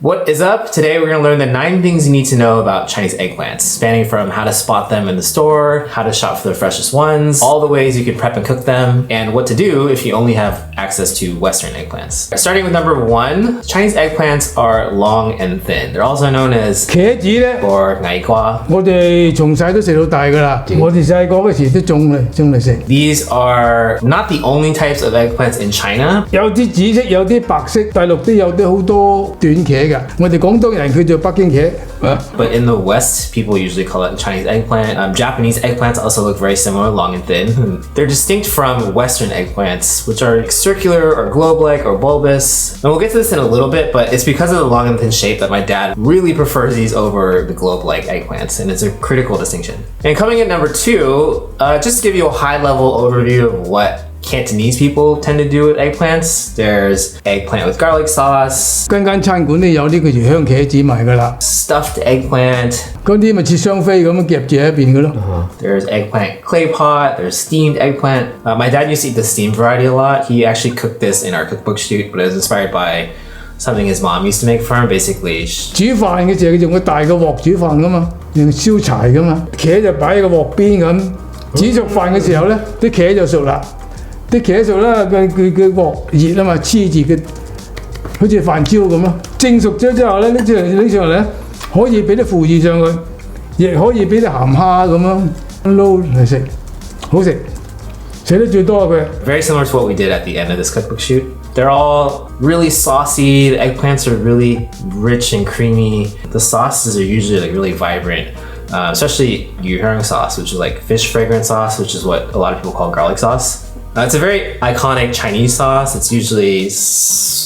What is up? Today we're going to learn the 9 things you need to know about Chinese eggplants, spanning from how to spot them in the store, how to shop for the freshest ones, all the ways you can prep and cook them, and what to do if you only have access to Western eggplants. Starting with number 1, Chinese eggplants are long and thin. They're also known as 茄子咧 or 矮瓜. 我哋從細都食到大噶啦，我哋細個嗰時都種嚟食。These are not the only types of eggplants in China. 有啲紫色，有啲白色，大陸都有啲好多短茄㗎。我哋廣東人叫做北京茄。But in the West, people usually call it Chinese eggplant. Japanese eggplants also look very similar, long and thin. They're distinct from Western eggplants, which are circular or globe-like or bulbous. And we'll get to this in a little bit, but it's because of the long and thin shape that my dad really prefers these over the globe-like eggplants, and it's a critical distinction. And coming in number 2, just to give you a high-level overview of what Cantonese people tend to do with eggplants. There's eggplant with garlic sauce. 間餐館都有啲叫做香茄子賣㗎啦。Stuffed eggplant. 嗰啲咪切雙飛咁樣夾住喺邊㗎咯。There's eggplant clay pot. There's steamed eggplant. My dad used to eat the steamed variety a lot. He actually cooked this in our cookbook shoot, but it was inspired by something his mom used to make for him. Basically, 煮飯嘅時候用個大嘅鑊煮飯㗎嘛，用燒柴㗎嘛。茄就擺喺個鑊邊咁，煮熟飯嘅時候咧，啲茄就熟啦。啲茄熟啦，佢鑊熱啊嘛，黐住佢，好似飯焦咁咯。蒸熟咗之後咧，拎上嚟咧，可以俾啲腐乳上去，亦可以俾啲鹹蝦咁樣撈嚟食，好食，食得最多佢。Very similar to what we did at the end of this cookbook shoot. They're all really saucy. The eggplants are really rich and creamy. The sauces are usually like really vibrant. Especially yuheng sauce, which is like fish fragrance sauce, which is what a lot of people call garlic sauce. It's a very iconic Chinese sauce. It's usually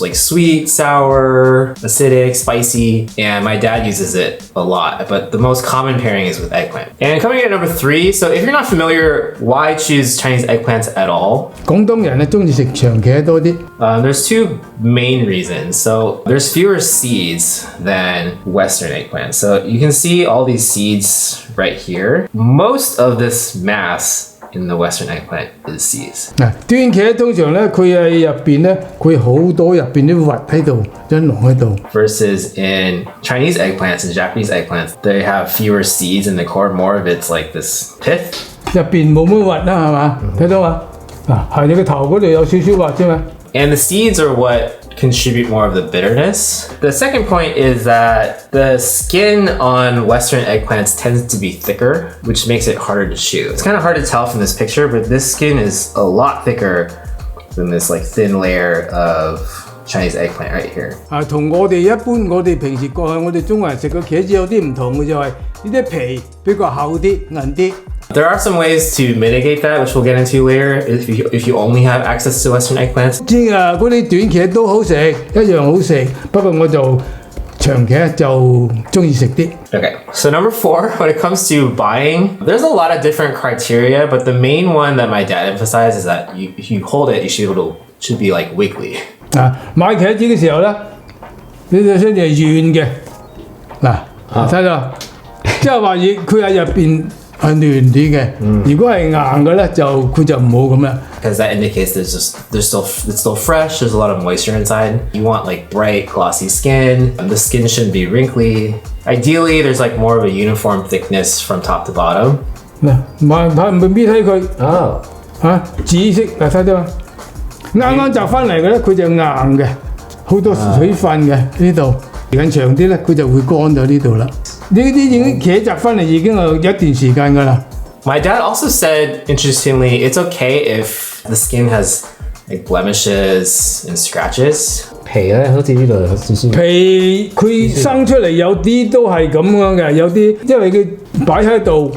like sweet, sour, acidic, spicy, and my dad uses it a lot, but the most common pairing is with eggplant. And coming in at number 3, so if you're not familiar, why choose Chinese eggplants at all? 廣東人咧鍾意食長茄多啲。There's 2 main reasons. So there's fewer seeds than Western eggplants. So you can see all these seeds right here. Most of this mass in the Western eggplant is seeds. 嗱，端茄通常咧，佢喺入邊咧，佢好多入邊啲核喺度，一籠喺度。Versus in Chinese eggplants and Japanese eggplants, they have fewer seeds in the core. More of it's like this pith. 入邊冇乜核啦，係嘛？睇到嘛？嗱，係你個頭嗰度有少少核啫嘛。And the seeds are what contribute more of the bitterness. The second point is that the skin on Western eggplants tends to be thicker, which makes it harder to chew. It's kind of hard to tell from this picture, but this skin is a lot thicker than this like thin layer of Chinese eggplant right here. 同我哋一般，我哋平時過去我哋中國人食嘅茄子有啲唔同嘅就係呢啲皮比較厚啲、韌啲。There are some ways to mitigate that, which we'll get into later, if you only have access to Western eggplants. 知啊，嗰啲短茄都好食，一樣好食。不過我就長茄就鍾意食啲。Okay, so number 4, when it comes to buying, there's a lot of different criteria, but the main one that my dad emphasized is that if you hold it, should be like wiggly. 買茄子嘅時候咧，呢隻先係軟嘅，嗱，睇到，即係話佢喺入邊係嫩啲嘅。如果係硬嘅咧，佢就唔好咁啦。Because that indicates it's still fresh. There's a lot of moisture inside. You want like bright, glossy skin. The skin shouldn't be wrinkly. Ideally, there's like more of a uniform thickness from top to bottom. 嗱，搣睇佢，紫色，嗱睇到嘛？啱摘翻嚟嘅咧，佢就硬嘅，好多水分嘅呢度。時間長啲咧，佢就會乾咗呢度啦。呢啲已經茄摘翻嚟已經有一段時間㗎啦。My dad also said, interestingly, it's okay if the skin has like blemishes and scratches. 皮咧，好似呢度有少少皮佢生出嚟有啲都係咁樣嘅，有啲因為佢擺喺度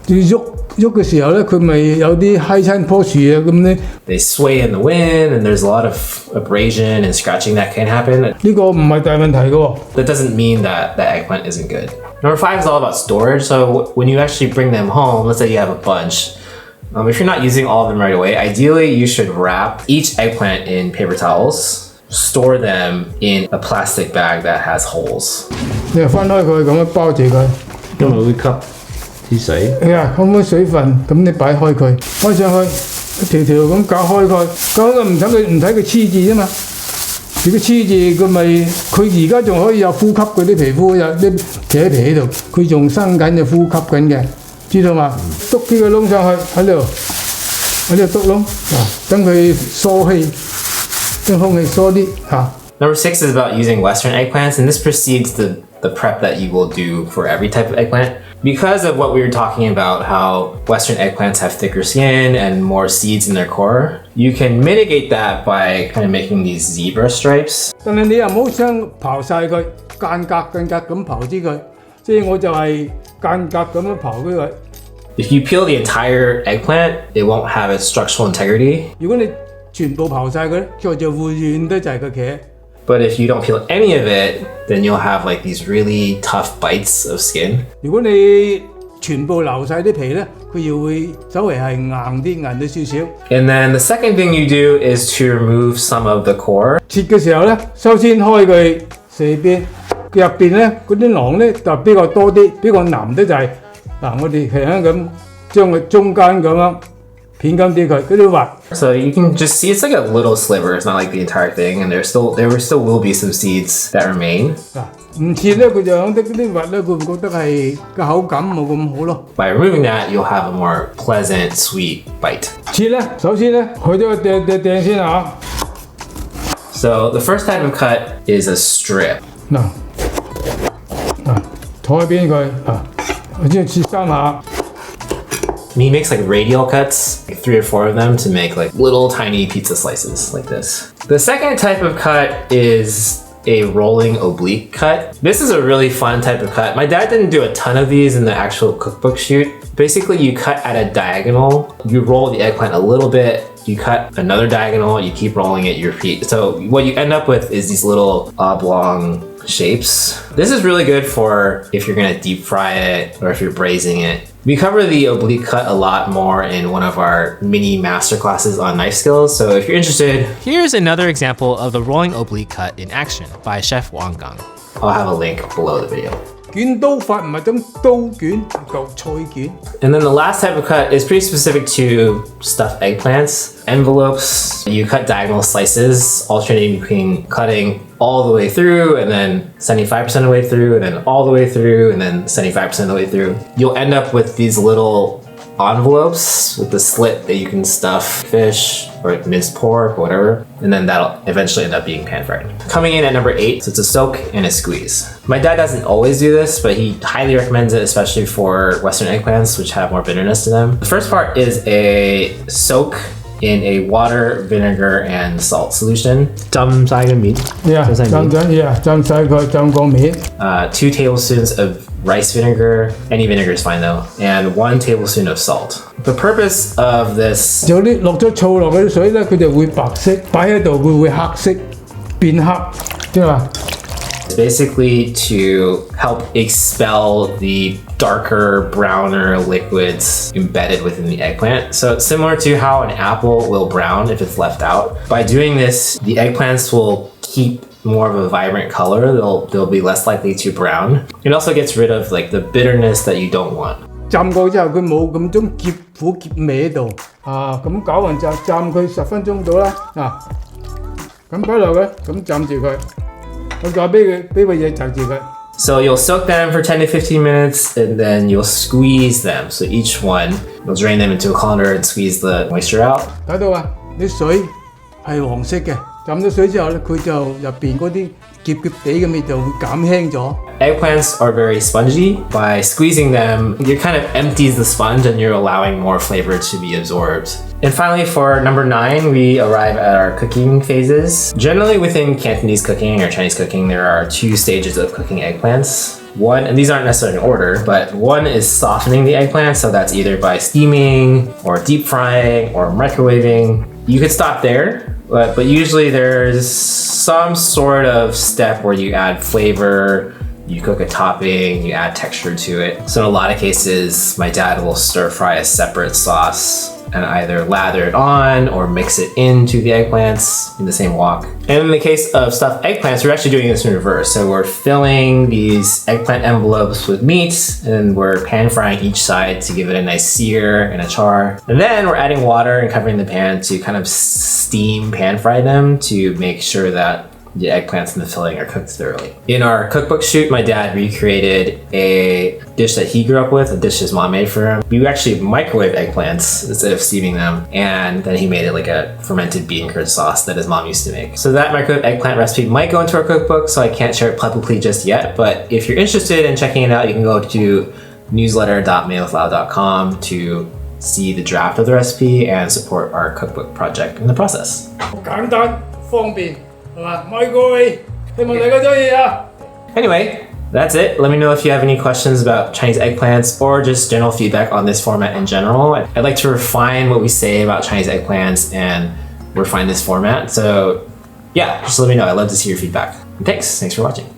喐嘅時候咧，佢咪有啲揩親棵樹啊咁咧。They sway in the wind, and there's a lot of abrasion and scratching that can happen. 呢個唔係大問題嘅喎。That doesn't mean that the eggplant isn't good. Number 5 is all about storage. So when you actually bring them home, let's say you have a bunch. If you're not using all of them right away, ideally you should wrap each eggplant in paper towels. Store them in a plastic bag that has holes. 你又分開佢咁樣包住佢，因為會吸啲水。可唔可以水分？咁你擺開佢，開上去一條條咁搞開佢，搞開佢唔睇佢黐住啫嘛。如果黐住佢咪，佢而家仲可以有呼吸嗰啲皮膚，有啲茄皮喺度，佢仲生緊嘅呼吸緊嘅，知道嘛？篤啲個窿上去喺度篤窿，等佢疏氣，將空氣疏啲嚇。Number 6 is about using Western eggplants, and this precedes the prep that you will do for every type of eggplant. Because of what we were talking about, how Western eggplants have thicker skin and more seeds in their core, you can mitigate that by kind of making these zebra stripes. 但係你又唔好將刨晒佢，間隔咁刨之佢，即係我就係間隔咁樣刨佢。If you peel the entire eggplant, it won't have its structural integrity. 如果你全部刨晒佢，佢就會軟得就係個茄。But if you don't peel any of it, then you'll have like these really tough bites of skin. 如果你全部留晒啲皮咧，佢又會稍微係硬咗少少。And then the second thing you do is to remove some of the core. 切嘅時候咧，首先開佢四邊，佢入邊咧嗰啲囊咧就比較多啲，比較腍啲就係我哋係咁將佢中間咁樣片緊啲佢嗰啲核。So you can just see it's like a little sliver. It's not like the entire thing, and there still will be some seeds that remain. 唔切咧，佢就響啲核咧，佢唔覺得係個口感冇咁好咯。By removing that, you'll have a more pleasant, sweet bite. 切咧，首先咧，去咗個掟先啊。So the first type of cut is a strip. 坐喺邊佢我先切3下。He makes like radial cuts, like 3 or 4 of them, to make like little tiny pizza slices like this. The second type of cut is a rolling oblique cut. This is a really fun type of cut. My dad didn't do a ton of these in the actual cookbook shoot. Basically, you cut at a diagonal, you roll the eggplant a little bit, you cut another diagonal, you keep rolling it, you repeat. So what you end up with is these little oblong shapes. This is really good for if you're gonna deep fry it or if you're braising it. We cover the oblique cut a lot more in one of our mini masterclasses on knife skills, so if you're interested, Here's another example of the rolling oblique cut in action by Chef Wang Gang. I'll have a link below the video. 捲刀法唔係咁刀捲，嚿菜捲。 And then the last type of cut is pretty specific to stuffed eggplants. Envelopes, you cut diagonal slices, alternating between cutting all the way through and then 75% of the way through and then all the way through and then 75% of the way through. You'll end up with these little envelopes with the slit that you can stuff fish or minced pork or whatever, and then that'll eventually end up being pan fried. Coming in at number 8, so it's a soak and a squeeze. My dad doesn't always do this, but he highly recommends it, especially for Western eggplants, which have more bitterness to them. The first part is a soak in a water, vinegar, and salt solution. 浸晒個面，浸晒佢，浸個面。 2 tablespoons of rice vinegar, any vinegar is fine though, and 1 tablespoon of salt. The purpose of this 有啲落咗醋落嗰啲水咧，佢就會白色，擺喺度會黑色，變黑，知道嘛？ is basically to help expel the darker, browner liquids embedded within the eggplant. So it's similar to how an apple will brown if it's left out. By doing this, the eggplants will keep more of a vibrant color. They'll be less likely to brown. It also gets rid of like the bitterness that you don't want. 浸過之後，佢冇咁種澀苦澀味喺度咁搞完就浸佢10分鐘到啦咁擺落去，咁浸住佢，我再俾個嘢浸住佢。 So you'll soak them for 10 to 15 minutes and then you'll squeeze them. So each one, you'll drain them into a colander and squeeze the moisture out. 睇到啊，啲水係黃色嘅，浸咗水之後咧，佢就入邊嗰啲澀澀地嘅味就會減輕咗。 Eggplants are very spongy. By squeezing them, it kind of empties the sponge and you're allowing more flavor to be absorbed. And finally, for number 9, we arrive at our cooking phases. Generally within Cantonese cooking or Chinese cooking, there are 2 stages of cooking eggplants. One, and these aren't necessarily in order, but one is softening the eggplant. So that's either by steaming or deep frying or microwaving. You could stop there, but usually there's some sort of step where you add flavor, you cook a topping, you add texture to it. So in a lot of cases, my dad will stir fry a separate sauce and either lather it on or mix it into the eggplants in the same wok. And in the case of stuffed eggplants, we're actually doing this in reverse. So we're filling these eggplant envelopes with meat and we're pan frying each side to give it a nice sear and a char. And then we're adding water and covering the pan to kind of steam pan fry them to make sure that the eggplants and the filling are cooked thoroughly. In our cookbook shoot, my dad recreated a dish that he grew up with, a dish his mom made for him. We actually microwaved eggplants instead of steaming them, and then he made it like a fermented bean curd sauce that his mom used to make. So that microwave eggplant recipe might go into our cookbook, so I can't share it publicly just yet, but if you're interested in checking it out, you can go to newsletter.mailwithlau.com to see the draft of the recipe and support our cookbook project in the process. 簡單方便係嘛？Microwave，希望大家鍾意啊！ Anyway, that's it. Let me know if you have any questions about Chinese eggplants or just general feedback on this format in general. I'd like to refine what we say about Chinese eggplants and refine this format. So yeah, just let me know. I'd love to see your feedback. And thanks for watching.